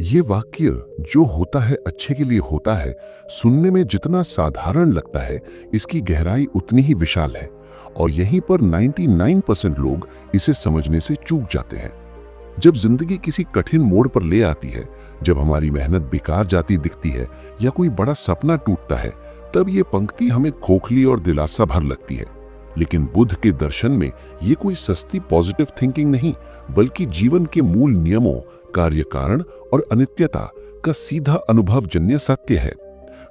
ये वाक्य जो होता है अच्छे के लिए होता है सुनने में जितना साधारण लगता है, इसकी गहराई उतनी ही विशाल है। और यहीं पर 99% लोग इसे समझने से चूक जाते हैं। जब जिंदगी किसी कठिन मोड़ पर ले आती है, जब हमारी मेहनत बेकार जाती दिखती है या कोई बड़ा सपना टूटता है, तब ये पंक्ति हमें खोखली और दिलासा भर लगती है। लेकिन बुद्ध के दर्शन में ये कोई सस्ती पॉजिटिव थिंकिंग नहीं, बल्कि जीवन के मूल नियमों, कार्य कारण और अनित्यता का सीधा अनुभवजन्य सत्य है।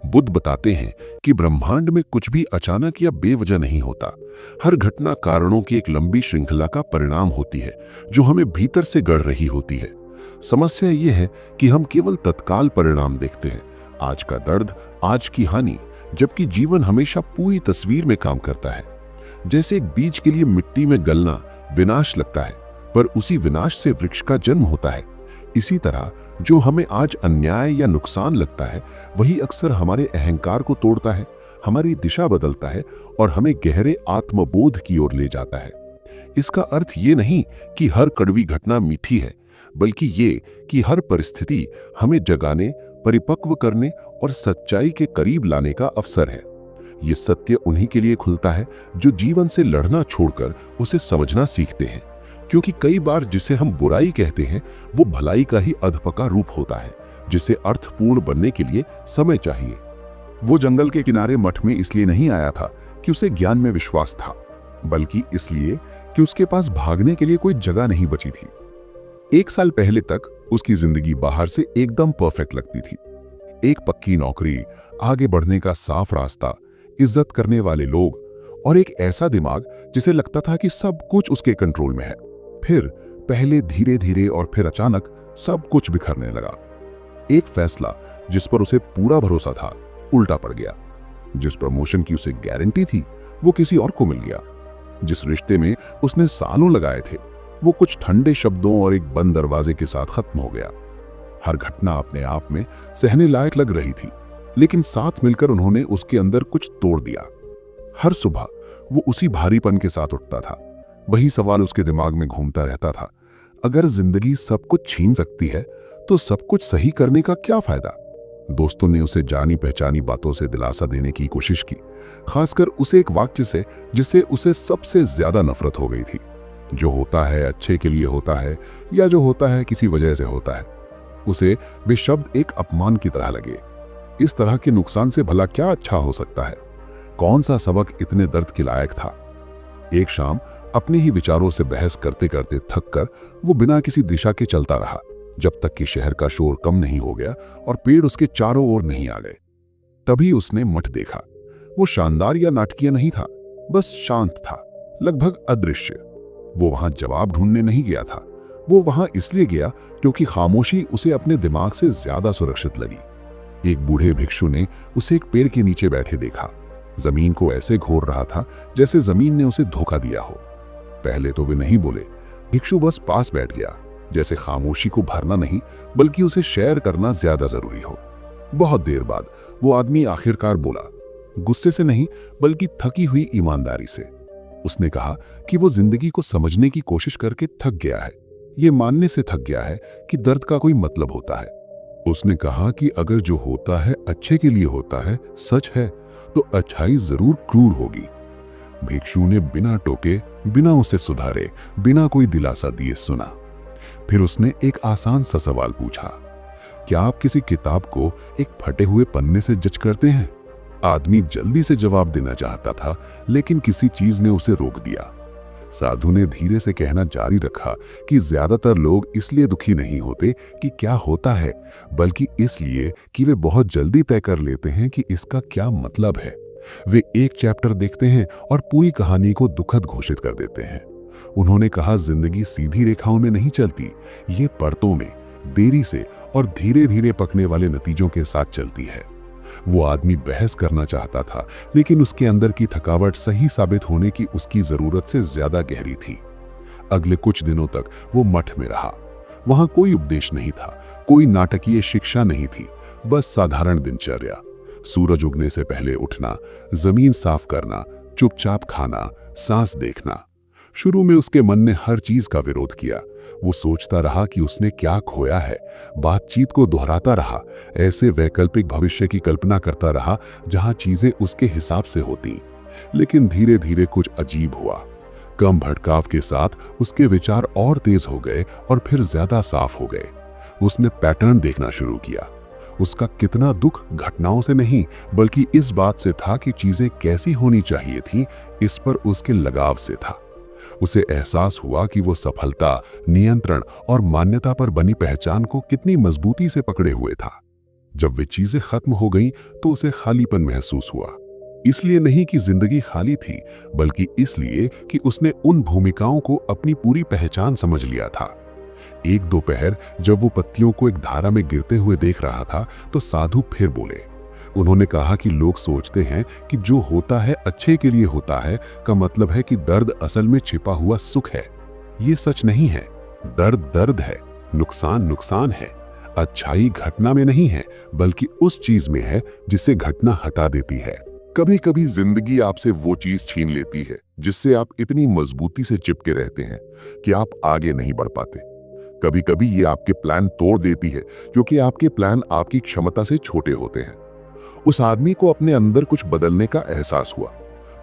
बुद्ध बताते हैं कि ब्रह्मांड में कुछ भी अचानक या बेवजह नहीं होता। हर घटना कारणों की एक लंबी श्रृंखला का परिणाम होती है, जो हमें भीतर से गढ़ रही होती है। समस्या यह है कि हम केवल तत्काल परिणाम देखते हैं, आज का दर्द, आज की हानि, जबकि जीवन हमेशा पूरी तस्वीर में काम करता है। जैसे एक बीज के लिए मिट्टी में गलना विनाश लगता है, पर उसी विनाश से वृक्ष का जन्म होता है। इसी तरह जो हमें आज अन्याय या नुकसान लगता है, वही अक्सर हमारे अहंकार को तोड़ता है, हमारी दिशा बदलता है और हमें गहरे आत्मबोध की ओर ले जाता है। इसका अर्थ ये नहीं कि हर कड़वी घटना मीठी है, बल्कि ये कि हर परिस्थिति हमें जगाने, परिपक्व करने और सच्चाई के करीब लाने का अवसर है। ये सत्य उन्हीं के लिए खुलता है जो जीवन से लड़ना छोड़कर उसे समझना सीखते हैं, क्योंकि कई बार जिसे हम बुराई कहते हैं वो भलाई का ही अधपका रूप होता है, जिसे अर्थपूर्ण बनने के लिए समय चाहिए। वो जंगल के किनारे मठ में इसलिए नहीं आया था कि उसे ज्ञान में विश्वास था, बल्कि इसलिए कि उसके पास भागने के लिए कोई जगह नहीं बची थी। 1 साल पहले तक उसकी जिंदगी बाहर से एकदम परफेक्ट लगती थी। एक पक्की नौकरी, आगे बढ़ने का साफ रास्ता, इज्जत करने वाले लोग और एक ऐसा दिमाग जिसे लगता था कि सब कुछ उसके कंट्रोल में है। फिर पहले धीरे धीरे और फिर अचानक सब कुछ बिखरने लगा। एक फैसला जिस पर उसे पूरा भरोसा था, उल्टा पड़ गया। जिस प्रमोशन की उसे गारंटी थी, वो किसी और को मिल गया। जिस रिश्ते में उसने सालों लगाए थे, वो कुछ ठंडे शब्दों और एक बंद दरवाजे के साथ खत्म हो गया। हर घटना अपने आप में सहने लायक लग रही थी, लेकिन साथ मिलकर उन्होंने उसके अंदर कुछ तोड़ दिया। हर सुबह वो उसी भारीपन के साथ उठता था। वही सवाल उसके दिमाग में घूमता रहता था, अगर जिंदगी सब कुछ छीन सकती है तो सब कुछ सही करने का क्या फायदा। दोस्तों ने उसे जानी पहचानी बातों से दिलासा देने की कोशिश की, खासकर उसे एक वाक्य से जिससे उसे सबसे ज्यादा नफरत हो गई थी, जो होता है अच्छे के लिए होता है या जो होता है किसी वजह से होता है। उसे वे शब्द एक अपमान की तरह लगे। इस तरह के नुकसान से भला क्या अच्छा हो सकता है? कौन सा सबक इतने दर्द के लायक था? एक शाम अपने ही विचारों से बहस करते करते थक कर वो बिना किसी दिशा के चलता रहा, जब तक कि शहर का शोर कम नहीं हो गया और पेड़ उसके चारों ओर नहीं आ गए। तभी उसने मठ देखा। वो शानदार या नाटकीय नहीं था, बस शांत था, लगभग अदृश्य। वो वहां जवाब ढूंढने नहीं गया था, वो वहां इसलिए गया क्योंकि खामोशी उसे अपने दिमाग से ज्यादा सुरक्षित लगी। एक बूढ़े भिक्षु ने उसे एक पेड़ के नीचे बैठे देखा। जमीन को ऐसे घोर रहा था जैसे जमीन ने उसे धोखा दिया हो। पहले तो वे नहीं बोले, भिक्षु बस पास बैठ गया, जैसे खामोशी को भरना नहीं बल्कि उसे शेयर करना ज्यादा जरूरी हो। बहुत देर बाद वो आदमी आखिरकार बोला, गुस्से से नहीं बल्कि थकी हुई ईमानदारी से। उसने कहा कि वो जिंदगी को समझने की कोशिश करके थक गया है, ये मानने से थक गया है कि दर्द का कोई मतलब होता है। उसने कहा कि अगर जो होता है अच्छे के लिए होता है, सच है, तो अच्छाई जरूर क्रूर होगी। भिक्षु ने बिना टोके, बिना उसे सुधारे, बिना कोई दिलासा दिए सुना। फिर उसने एक आसान सा सवाल पूछा, क्या आप किसी किताब को एक फटे हुए पन्ने से जज करते हैं? आदमी जल्दी से जवाब देना चाहता था, लेकिन किसी चीज ने उसे रोक दिया। साधु ने धीरे से कहना जारी रखा कि ज्यादातर लोग इसलिए दुखी नहीं होते कि क्या होता है, बल्कि इसलिए कि वे बहुत जल्दी तय कर लेते हैं कि इसका क्या मतलब है। वे एक चैप्टर देखते हैं और पूरी कहानी को दुखद घोषित कर देते हैं। उन्होंने कहा, जिंदगी सीधी रेखाओं में नहीं चलती, ये परतों में, देरी से और धीरे धीरे पकने वाले नतीजों के साथ चलती है। वो आदमी बहस करना चाहता था, लेकिन उसके अंदर की थकावट सही साबित होने की उसकी जरूरत से ज्यादा गहरी थी। अगले कुछ दिनों तक वो मठ में रहा। वहां कोई उपदेश नहीं था, कोई नाटकीय शिक्षा नहीं थी, बस साधारण दिनचर्या। सूरज उगने से पहले उठना, जमीन साफ करना, चुपचाप खाना, सांस देखना। शुरू में उसके मन ने हर चीज का विरोध किया, वो सोचता रहा कि उसने क्या खोया है, बातचीत को दोहराता रहा, ऐसे वैकल्पिक भविष्य की कल्पना करता रहा जहां चीजें उसके हिसाब से होती। लेकिन धीरे धीरे कुछ अजीब हुआ। कम भटकाव के साथ उसके विचार और तेज हो गए और फिर ज्यादा साफ हो गए। उसने पैटर्न देखना शुरू किया। उसका कितना दुख घटनाओं से नहीं बल्कि इस बात से था कि चीजें कैसी होनी चाहिए थी, इस पर उसके लगाव से था। उसे एहसास हुआ कि वो सफलता, नियंत्रण और मान्यता पर बनी पहचान को कितनी मजबूती से पकड़े हुए था। जब वे चीजें खत्म हो गईं तो उसे खालीपन महसूस हुआ। इसलिए नहीं कि जिंदगी खाली थी, बल्कि इसलिए कि उसने उन भूमिकाओं को अपनी पूरी पहचान समझ लिया था। एक दोपहर जब वो पत्तियों को एक धारा में गिरते हुए देख रहा था तो साधु फिर बोले। उन्होंने कहा कि लोग सोचते हैं कि जो होता है अच्छे के लिए होता है का मतलब है कि दर्द असल में छिपा हुआ सुख है। ये सच नहीं है। दर्द दर्द है, नुकसान नुकसान है। अच्छाई घटना में नहीं है बल्कि उस चीज में है जिसे घटना हटा देती है। कभी कभी जिंदगी आपसे वो चीज छीन लेती है जिससे आप इतनी मजबूती से चिपके रहते हैं कि आप आगे नहीं बढ़ पाते। कभी कभी ये आपके प्लान तोड़ देती है क्योंकि आपके प्लान आपकी क्षमता से छोटे होते हैं। उस आदमी को अपने अंदर कुछ बदलने का एहसास हुआ।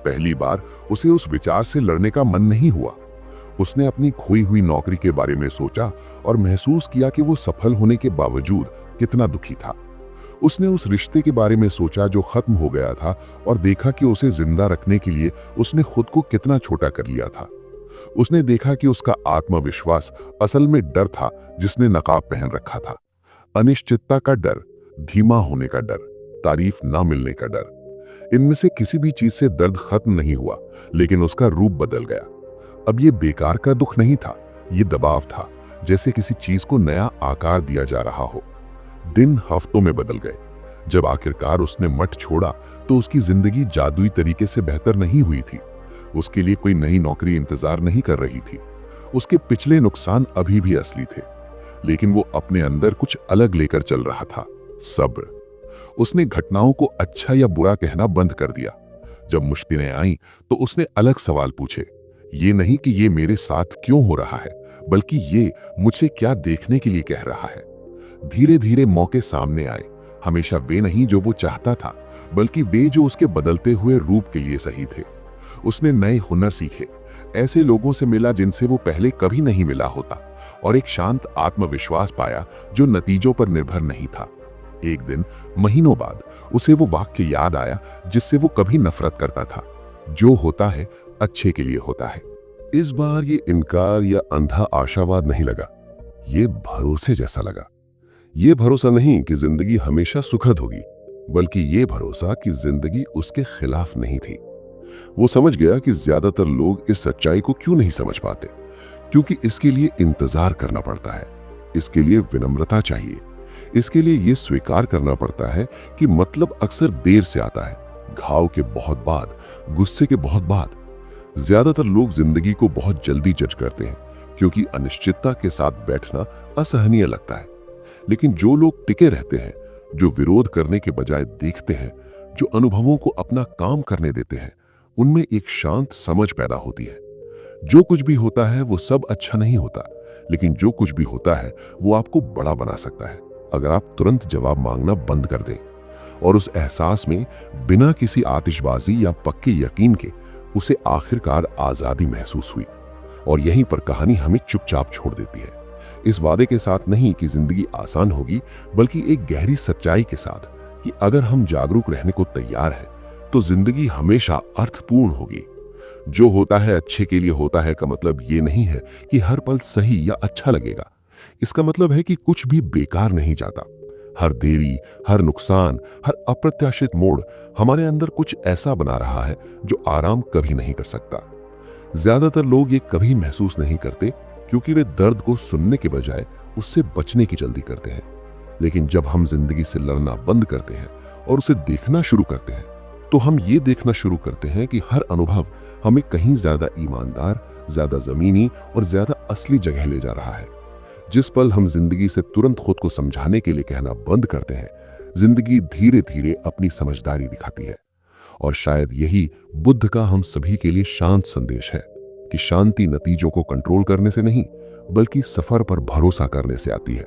पहली बार उसे उस विचार से लड़ने का मन नहीं हुआ। उसने अपनी खोई हुई नौकरी के बारे में सोचा और महसूस किया कि वो सफल होने के बावजूद कितना दुखी था। उसने उस रिश्ते के बारे में सोचा जो खत्म हो गया था और देखा कि उसे जिंदा रखने के लिए उसने खुद को कितना छोटा कर लिया था। उसने देखा कि उसका आत्मविश्वास असल में डर था जिसने नकाब पहन रखा था। अनिश्चितता का डर, धीमा होने का डर, तारीफ ना मिलने का डर। इनमें से किसी भी चीज से दर्द खत्म नहीं हुआ, लेकिन उसका रूप बदल गया। अब ये बेकार का दुख नहीं था, ये दबाव था, जैसे किसी चीज को नया आकार दिया जा रहा हो। दिन हफ्तों में बदल गए। जब आखिरकार उसने मठ छोड़ा तो उसकी जिंदगी जादुई तरीके से बेहतर नहीं हुई थी। उसके लिए कोई नई नौकरी इंतजार नहीं कर रही थी। उसके पिछले नुकसान अभी भी असली थे, लेकिन वो अपने अंदर कुछ अलग लेकर चल रहा था, सब्र। उसने घटनाओं को अच्छा या बुरा कहना बंद कर दिया। जब मुश्किलें आईं तो उसने अलग सवाल पूछे। ये नहीं कि ये मेरे साथ क्यों हो रहा है, बल्कि ये मुझसे क्या देखने के लिए कह रहा है। धीरे धीरे मौके सामने आए, हमेशा वे नहीं जो वो चाहता था, बल्कि वे जो उसके बदलते हुए रूप के लिए सही थे। उसने नए हुनर सीखे, ऐसे लोगों से मिला जिनसे वो पहले कभी नहीं मिला होता, और एक शांत आत्मविश्वास पाया जो नतीजों पर निर्भर नहीं था। एक दिन महीनों बाद उसे वो वाक्य याद आया जिससे वो कभी नफरत करता था, जो होता है अच्छे के लिए होता है। इस बार ये इनकार या अंधा आशावाद नहीं लगा, ये भरोसे जैसा लगा। ये भरोसा नहीं कि जिंदगी हमेशा सुखद होगी, बल्कि ये भरोसा कि जिंदगी उसके खिलाफ नहीं थी। वो समझ गया कि ज्यादातर लोग इस सच्चाई को क्यों नहीं समझ पाते, क्योंकि इसके लिए इंतजार करना पड़ता है, इसके लिए विनम्रता चाहिए, इसके लिए ये स्वीकार करना पड़ता है कि मतलब अक्सर देर से आता है, घाव के बहुत बाद, गुस्से के बहुत बाद। ज्यादातर लोग जिंदगी को बहुत जल्दी जज करते हैं क्योंकि अनिश्चितता के साथ बैठना असहनीय लगता है। लेकिन जो लोग टिके रहते हैं, जो विरोध करने के बजाय देखते हैं, जो अनुभवों को अपना काम करने देते हैं, उनमें एक शांत समझ पैदा होती है। जो कुछ भी होता है वो सब अच्छा नहीं होता, लेकिन जो कुछ भी होता है वो आपको बड़ा बना सकता है अगर आप तुरंत जवाब मांगना बंद कर दें। और उस एहसास में बिना किसी आतिशबाजी या पक्के यकीन के उसे आखिरकार आजादी महसूस हुई। और यहीं पर कहानी हमें चुपचाप छोड़ देती है, इस वादे के साथ नहीं कि जिंदगी आसान होगी, बल्कि एक गहरी सच्चाई के साथ कि अगर हम जागरूक रहने को तैयार हैं तो जिंदगी हमेशा अर्थपूर्ण होगी। जो होता है अच्छे के लिए होता है का मतलब ये नहीं है कि हर पल सही या अच्छा लगेगा। इसका मतलब है कि कुछ भी बेकार नहीं जाता। हर देरी, हर नुकसान, हर अप्रत्याशित मोड़ हमारे अंदर कुछ ऐसा बना रहा है जो आराम कभी नहीं कर सकता। ज्यादातर लोग ये कभी महसूस नहीं करते क्योंकि वे दर्द को सुनने के बजाय उससे बचने की जल्दी करते हैं। लेकिन जब हम जिंदगी से लड़ना बंद करते हैं और उसे देखना शुरू करते हैं, तो हम ये देखना शुरू करते हैं कि हर अनुभव हमें कहीं ज्यादा ईमानदार, ज्यादा जमीनी और ज्यादा असली जगह ले जा रहा है। जिस पल हम जिंदगी से तुरंत खुद को समझाने के लिए कहना बंद करते हैं, जिंदगी धीरे धीरे अपनी समझदारी दिखाती है। और शायद यही बुद्ध का हम सभी के लिए शांत संदेश है कि शांति नतीजों को कंट्रोल करने से नहीं, बल्कि सफर पर भरोसा करने से आती है।